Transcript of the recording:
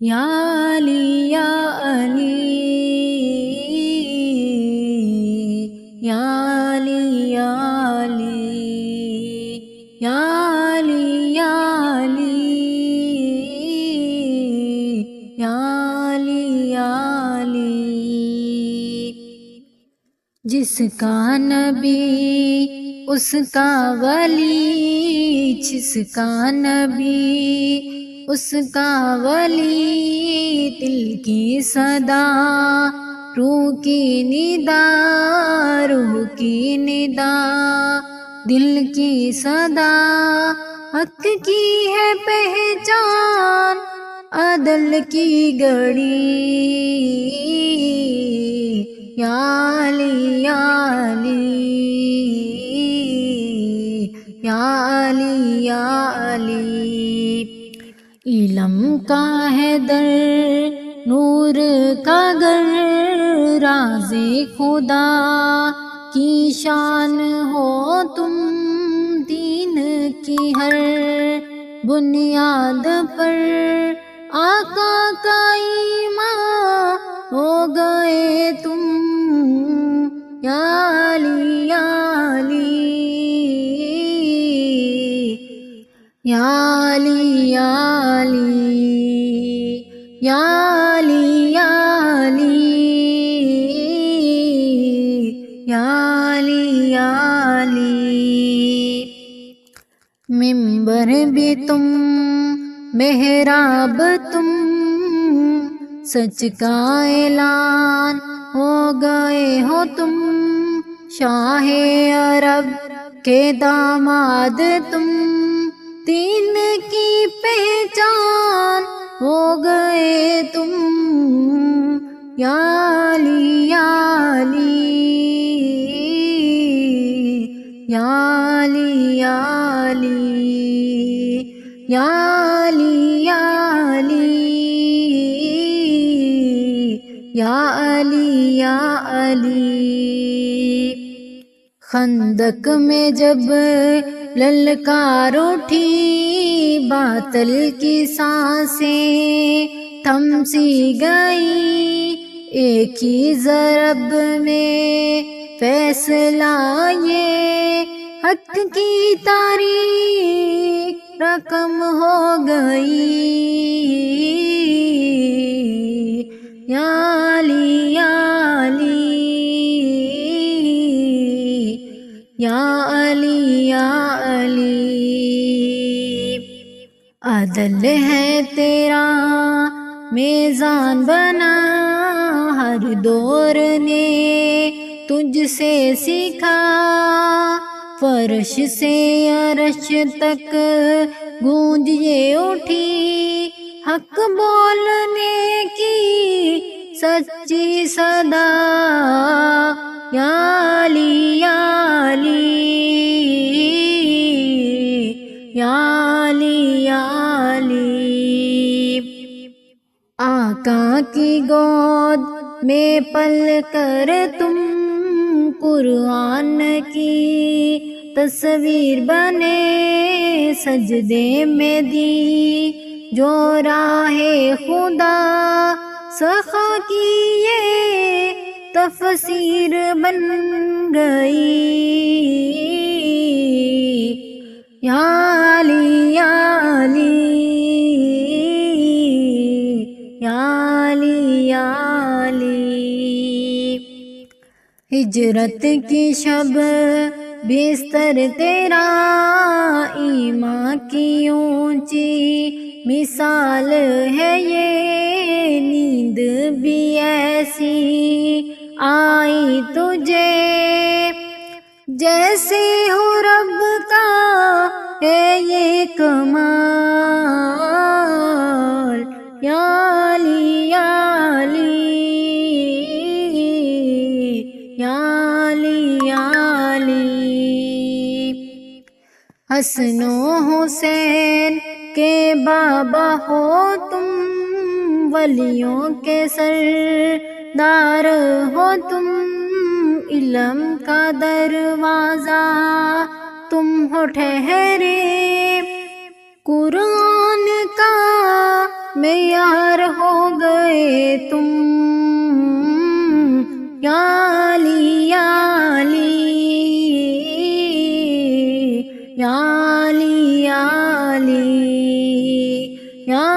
یا علی یا علی یا علی یا علی یا علی یا علی یا علی یا علی جس کا نبی اس کا ولی جس کا نبی اس کا ولی دل کی صدا روح کی ندا روح کی ندا دل کی صدا حق کی ہے پہچان عدل کی گڑی یا علی یا علی یا علی یا علی علم کا ہے در نور کا گر راز خدا کی شان ہو تم دین کی ہر بنیاد پر آقا کا ایمان ہو گئے تم یا علی یا علی یا علی یا علی یا علی یا علی یا علی یا علی ممبر بھی تم محراب تم سچ کا اعلان ہو گئے ہو تم شاہ عرب کے داماد تم دین کی پہچان ہو گئے تم یا علی یا علی یا علی یا علی یا علی یا علی یا علی یا علی خندق میں جب للکار اٹھی باطل کی سانسیں تھم سی گئی ایک ہی ضرب میں فیصلہ یہ حق کی تاریخ رقم ہو گئی یا علی یا علی یا علی یا علی عدل ہے تیرا میزان بنا ہر دور نے تجھ سے سیکھا فرش سے عرش تک گونج یہ اٹھی حق بولنے کی سچی صدا یا علی یا علی یا علی یا علی آقا کی گود میں پل کر تم قرآن کی تصویر بنے سجدے میں دی جو راہ خدا سخا کی یہ تفسیر بن گئی یا علی یا علی یا علی یا علی ہجرت کی شب بستر تیرا ایمان کی اونچی مثال ہے یہ نیند بھی ایسی آئی تجھے جیسے ہو رب کا ہے یہ کمال یا علی یا علی یا علی یا علی حسن و حسین کے بابا ہو تم ولیوں کے سردار ہو تم علم کا دروازہ تم ہو ٹھہرے قرآن کا میں یار ہو گئے تم، یا علی یا علی یا علی یا علی یا